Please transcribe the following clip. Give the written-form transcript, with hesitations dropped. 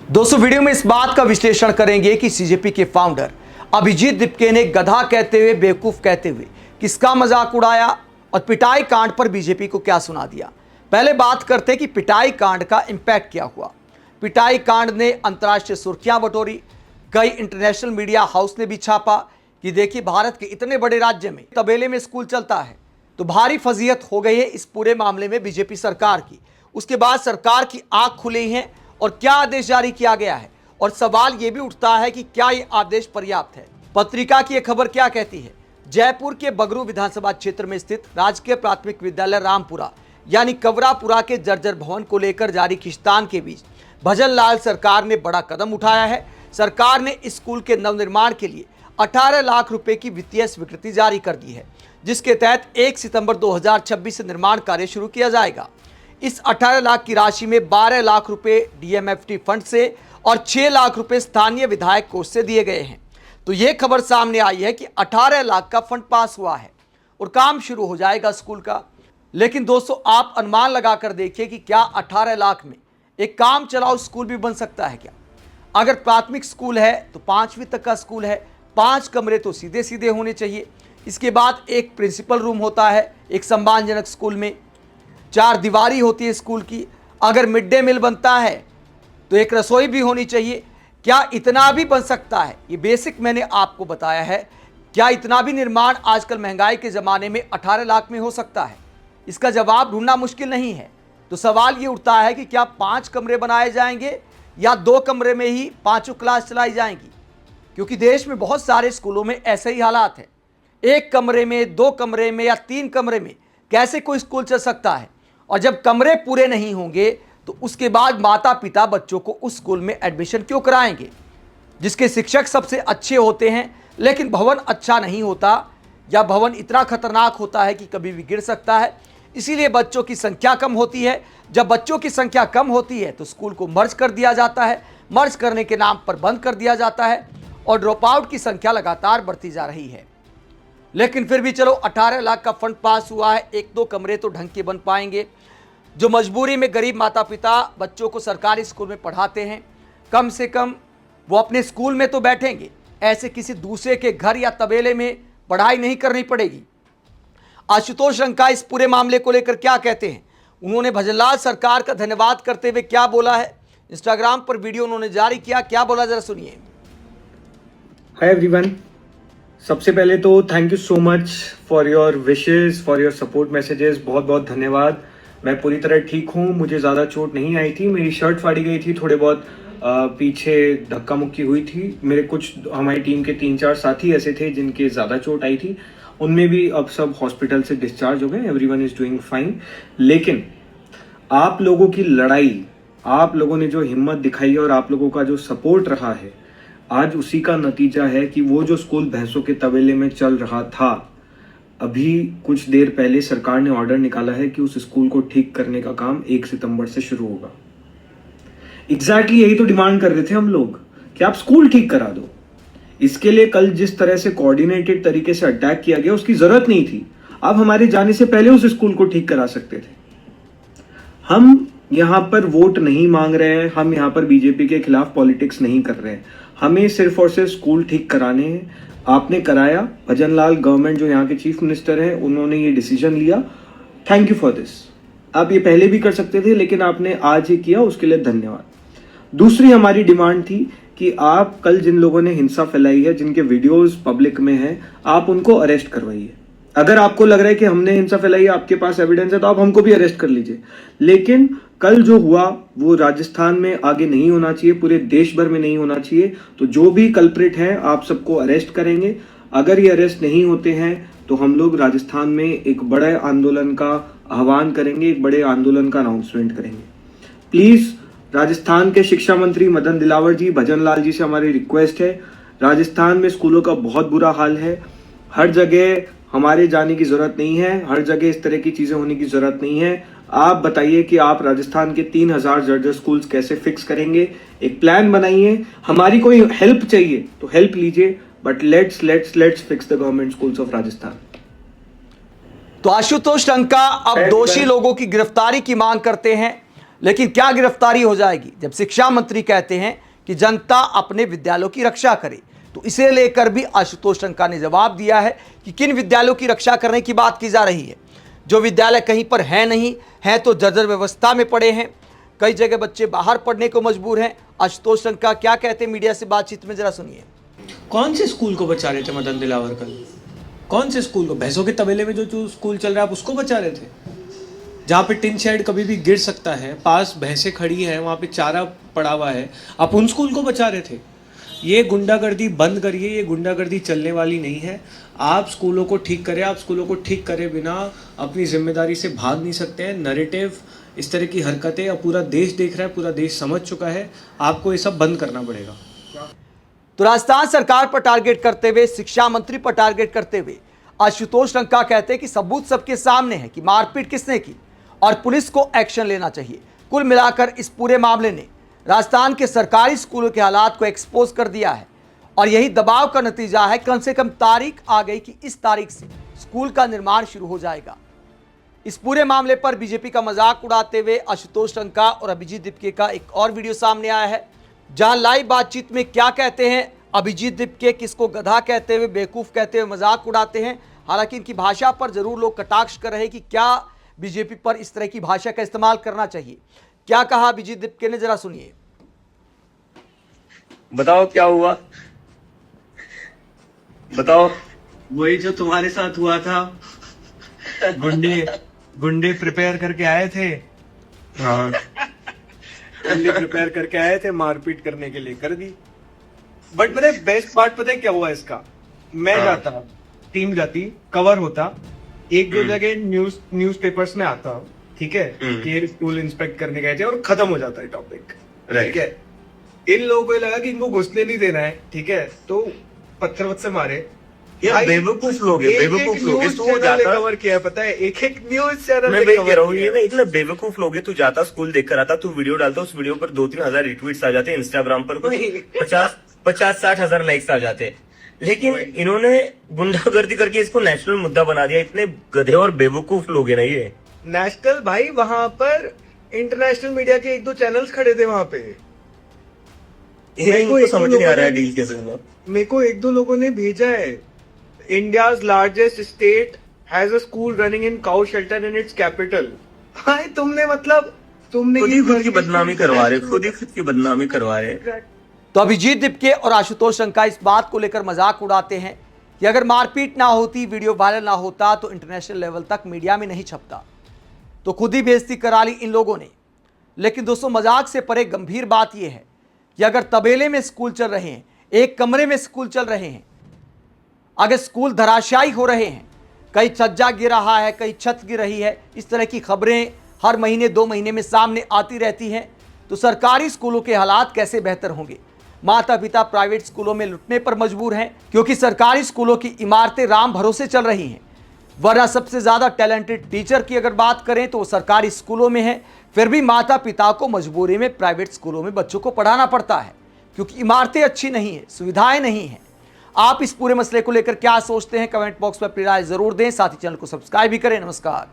दोस्तों वीडियो में इस बात का विश्लेषण करेंगे कि सीजेपी के फाउंडर अभिजीत दीपके ने गधा कहते हुए, बेवकूफ कहते हुए किसका मजाक उड़ाया और पिटाई कांड पर बीजेपी को क्या सुना दिया। पहले बात करते हैं कि पिटाई कांड का इंपैक्ट क्या हुआ। पिटाई कांड ने अंतर्राष्ट्रीय सुर्खियां बटोरी। कई इंटरनेशनल मीडिया हाउस ने भी छापा कि देखिए भारत के इतने बड़े राज्य में तबेले में स्कूल चलता है। तो भारी फजीहत हो गई है इस पूरे मामले में बीजेपी सरकार की। उसके बाद सरकार की आंख खुली है और क्या आदेश जारी किया गया है, और सवाल यह भी उठता है कि क्या यह आदेश पर्याप्त है। पत्रिका की यह खबर क्या कहती है। जयपुर के बगरू विधानसभा क्षेत्र में स्थित राजकीय प्राथमिक विद्यालय रामपुरा यानी कवरापुरा के जर्जर भवन को लेकर जारी खींचतान के बीच भजन लाल सरकार ने बड़ा कदम उठाया है। सरकार ने इस स्कूल के नवनिर्माण के लिए 18 लाख रुपए की वित्तीय स्वीकृति जारी कर दी है, जिसके तहत 1 सितंबर 2026 से निर्माण कार्य शुरू किया जाएगा। इस 18 लाख की राशि में 12 लाख रुपए डीएमएफटी फंड से और 6 लाख रुपए स्थानीय विधायक कोष से दिए गए हैं। तो यह खबर सामने आई है कि 18 लाख का फंड पास हुआ है और काम शुरू हो जाएगा स्कूल का। लेकिन दोस्तों आप अनुमान लगाकर देखिए कि क्या 18 लाख में एक काम चलाओ स्कूल भी बन सकता है क्या। अगर प्राथमिक स्कूल है तो 5वीं तक का स्कूल है, 5 कमरे तो सीधे सीधे होने चाहिए। इसके बाद एक प्रिंसिपल रूम होता है एक सम्मानजनक स्कूल में, 4 दीवारी होती है स्कूल की। अगर मिड डे मील बनता है तो एक रसोई भी होनी चाहिए। क्या इतना भी बन सकता है? ये बेसिक मैंने आपको बताया है। क्या इतना भी निर्माण आजकल महंगाई के ज़माने में 18 लाख में हो सकता है? इसका जवाब ढूंढना मुश्किल नहीं है। तो सवाल ये उठता है कि क्या 5 कमरे बनाए जाएंगे या 2 कमरे में ही 5 क्लास चलाई जाएंगी, क्योंकि देश में बहुत सारे स्कूलों में ऐसे ही हालात हैं। 1 कमरे में, 2 कमरे में या 3 कमरे में कैसे कोई स्कूल चल सकता है? और जब कमरे पूरे नहीं होंगे तो उसके बाद माता पिता बच्चों को उस स्कूल में एडमिशन क्यों कराएंगे, जिसके शिक्षक सबसे अच्छे होते हैं लेकिन भवन अच्छा नहीं होता, या भवन इतना खतरनाक होता है कि कभी भी गिर सकता है। इसीलिए बच्चों की संख्या कम होती है। जब बच्चों की संख्या कम होती है तो स्कूल को मर्ज कर दिया जाता है, मर्ज करने के नाम पर बंद कर दिया जाता है और ड्रॉप आउट की संख्या लगातार बढ़ती जा रही है। लेकिन फिर भी चलो 18 लाख का फंड पास हुआ है, 1-2 कमरे तो ढंग के बन पाएंगे। जो मजबूरी में गरीब माता पिता बच्चों को सरकारी स्कूल में पढ़ाते हैं, कम से कम वो अपने स्कूल में तो बैठेंगे, ऐसे किसी दूसरे के घर या तबेले में पढ़ाई नहीं करनी पड़ेगी। आशुतोष रंका इस पूरे मामले को लेकर क्या कहते हैं, उन्होंने भजनलाल सरकार का धन्यवाद करते हुए क्या बोला है। इंस्टाग्राम पर वीडियो उन्होंने जारी किया, क्या बोला जरा सुनिए। हाय एवरीवन, सबसे पहले तो thank you so much for your wishes, for your support messages. बहुत बहुत धन्यवाद। मैं पूरी तरह ठीक हूँ, मुझे ज़्यादा चोट नहीं आई थी। मेरी शर्ट फाड़ी गई थी, थोड़े बहुत पीछे धक्का मुक्की हुई थी। मेरे कुछ हमारी टीम के 3-4 साथी ऐसे थे जिनके ज़्यादा चोट आई थी, उनमें भी अब सब हॉस्पिटल से डिस्चार्ज हो गए। Everyone is doing fine. लेकिन आप लोगों की लड़ाई, आप लोगों ने जो हिम्मत दिखाई और आप लोगों का जो सपोर्ट रहा है, आज उसी का नतीजा है कि वो जो स्कूल भैंसों के तबेले में चल रहा था, अभी कुछ देर पहले सरकार ने ऑर्डर निकाला है कि उस स्कूल को ठीक करने का काम 1 सितंबर से शुरू होगा। एग्जैक्टली यही तो डिमांड कर रहे थे हम लोग कि आप स्कूल ठीक करा दो। इसके लिए कल जिस तरह से कोऑर्डिनेटेड तरीके से अटैक किया गया, उसकी जरूरत नहीं थी। आप हमारे जाने से पहले उस स्कूल को ठीक करा सकते थे। हम यहाँ पर वोट नहीं मांग रहे हैं, हम यहाँ पर बीजेपी के खिलाफ पॉलिटिक्स नहीं कर रहे हैं। हमें सिर्फ और सिर्फ स्कूल ठीक कराने हैं। आपने कराया। भजनलाल गवर्नमेंट जो यहाँ के चीफ मिनिस्टर हैं, उन्होंने ये डिसीजन लिया। Thank you for this. आप ये पहले भी कर सकते थे, लेकिन आपने आज ही किया, उसके लिए धन्यवाद। दूसरी हमारी डिमांड थी कि आप कल जिन लोगों ने हिंसा फैलाई है, जिनके वीडियोस पब्लिक में हैं, आप उनको अरेस्ट करवाइए। अगर आपको लग रहा है कि हमने हिंसा फैलाई है, आपके पास एविडेंस है, तो आप हमको भी अरेस्ट कर लीजिए। लेकिन कल जो हुआ वो राजस्थान में आगे नहीं होना चाहिए, पूरे देश भर में नहीं होना चाहिए। तो जो भी कल्प्रिट है आप सबको अरेस्ट करेंगे। अगर ये अरेस्ट नहीं होते हैं तो हम लोग राजस्थान में एक बड़े आंदोलन का आह्वान करेंगे, एक बड़े आंदोलन का अनाउंसमेंट करेंगे। प्लीज राजस्थान के शिक्षा मंत्री मदन दिलावर जी, भजनलाल जी से हमारी रिक्वेस्ट है, राजस्थान में स्कूलों का बहुत बुरा हाल है। हर जगह हमारे जाने की जरूरत नहीं है, हर जगह इस तरह की चीजें होने की जरूरत नहीं है। आप बताइए कि आप राजस्थान के 3000 जर्जर स्कूल्स कैसे फिक्स करेंगे। एक प्लान बनाइए। हमारी कोई हेल्प चाहिए तो हेल्प लीजिए, but let's fix the government schools of Rajasthan. तो आशुतोष रंका अब दोषी लोगों की गिरफ्तारी की मांग करते हैं। लेकिन क्या गिरफ्तारी हो जाएगी जब शिक्षा मंत्री कहते हैं कि जनता अपने विद्यालयों की रक्षा करे? तो इसे लेकर भी आशुतोष टंका ने जवाब दिया है कि किन विद्यालयों की रक्षा करने की बात की जा रही है। जो विद्यालय कहीं पर है नहीं है तो जर्जर व्यवस्था में पड़े हैं, कई जगह बच्चे बाहर पढ़ने को मजबूर हैं। आशुतोष टंका क्या कहते हैं मीडिया से बातचीत में, जरा सुनिए। कौन से स्कूल को बचा रहे थे मदन दिलावर कल? कौन से स्कूल को? भैंसों के तबेले में जो स्कूल चल रहा है आप उसको बचा रहे थे? जहाँ पे टिन शेड कभी भी गिर सकता है, पास भैंसें खड़ी हैं, वहाँ पे चारा पड़ा हुआ है, आप उन स्कूल को बचा रहे थे? ये गुंडागर्दी बंद करिए, ये गुंडागर्दी चलने वाली नहीं है। आप स्कूलों को ठीक करें, आप स्कूलों को ठीक करे बिना अपनी जिम्मेदारी से भाग नहीं सकते हैं। नैरेटिव, इस तरह की हरकतें अब पूरा देश देख रहा है, पूरा देश समझ चुका है, आपको ये सब बंद करना पड़ेगा। तो राजस्थान सरकार पर टारगेट करते हुए, शिक्षा मंत्री पर टारगेट करते हुए आशुतोष टंका कहते हैं कि सबूत सबके सामने है कि मारपीट किसने की और पुलिस को एक्शन लेना चाहिए। कुल मिलाकर इस पूरे मामले ने राजस्थान के सरकारी स्कूलों के हालात को एक्सपोज कर दिया है और यही दबाव का नतीजा है। कम से कम तारीख आ गई कि इस तारीख से स्कूल का निर्माण शुरू हो जाएगा। इस पूरे मामले पर बीजेपी का मजाक उड़ाते हुए आशुतोष टंका और अभिजीत दिपके का एक और वीडियो सामने आया है, जहां लाइव बातचीत में क्या कहते हैं अभिजीत दिपके, किसको गधा कहते हुए, बेवकूफ कहते हुए मजाक उड़ाते हैं। हालांकि इनकी भाषा पर जरूर लोग कटाक्ष कर रहे हैं कि क्या बीजेपी पर इस तरह की भाषा का इस्तेमाल करना चाहिए। क्या कहा अभिजीत दिपके ने, जरा सुनिए। बताओ क्या हुआ, बताओ। वही जो तुम्हारे साथ हुआ था, गुंडे प्रिपेयर करके आए थे। हाँ, गुंडे प्रिपेयर करके आए थे, मारपीट करने के लिए कर दी। बट पता है बेस्ट पार्ट पता है क्या हुआ इसका? मैं हाँ। जाता, टीम जाती, कवर होता, एक दो जगह न्यूज़पेपर्स में आता, ठीक है, कि ये स्कूल इंस्पेक्ट करने गए थे, और खत्म हो जाता है टॉपिक। राइट। ठीक है, इन लोगों को ये लगा कि इनको घुसने नहीं देना है, ठीक है, तो पत्थर वत्थर मारे। यार बेवकूफ लोग हैं, बेवकूफ लोग हैं। तू जाता, कवर किया पता है, एक न्यूज चैनल मैं वही कह रहा हूँ, ये ना इतना बेवकूफ लोग हैं। तू जाता, स्कूल देख कर आता, तू वीडियो डालता, उस वीडियो पर 2-3 हजार रिट्वीट्स आ जाते, इंस्टाग्राम पर 50-60 हजार लाइक्स आ जाते। लेकिन इन्होंने गुंडागर्दी करके इसको नेशनल मुद्दा बना दिया। इतने गधे और बेवकूफ लोग हैं ना ये। नेशनल भाई, वहां पर इंटरनेशनल मीडिया के 1-2 चैनल्स खड़े थे वहां पे। इनको समझ नहीं आ रहा है डील कैसे होगा। मेरे को 1-2 लोगों ने भेजा है, India's largest state has a school running in cow shelter in its capital. भाई तुमने खुद ही खुद की बदनामी करवा रहे, खुद ही खुद की बदनामी करवा रहे। तो अभिजीत दिपके और आशुतोष टंका इस बात को लेकर मजाक उड़ाते हैं कि अगर मारपीट ना होती, वीडियो वायरल ना होता तो इंटरनेशनल लेवल तक मीडिया में नहीं छपता। तो खुद ही बेइज्जती करा ली इन लोगों ने। लेकिन दोस्तों, मजाक से परे गंभीर बात यह है कि अगर तबेले में स्कूल चल रहे हैं, एक कमरे में स्कूल चल रहे हैं, अगर स्कूल धराशायी हो रहे हैं, कहीं छज्जा गिर रहा है, कहीं छत गिर रही है, इस तरह की खबरें हर महीने 2 महीने में सामने आती रहती हैं, तो सरकारी स्कूलों के हालात कैसे बेहतर होंगे। माता पिता प्राइवेट स्कूलों में लुटने पर मजबूर हैं क्योंकि सरकारी स्कूलों की इमारतें राम भरोसे चल रही हैं। वरना सबसे ज्यादा टैलेंटेड टीचर की अगर बात करें तो वो सरकारी स्कूलों में है, फिर भी माता पिता को मजबूरी में प्राइवेट स्कूलों में बच्चों को पढ़ाना पड़ता है क्योंकि इमारतें अच्छी नहीं है, सुविधाएं नहीं है। आप इस पूरे मसले को लेकर क्या सोचते हैं, कमेंट बॉक्स में अपनी राय जरूर दें। साथ ही चैनल को सब्सक्राइब भी करें। नमस्कार।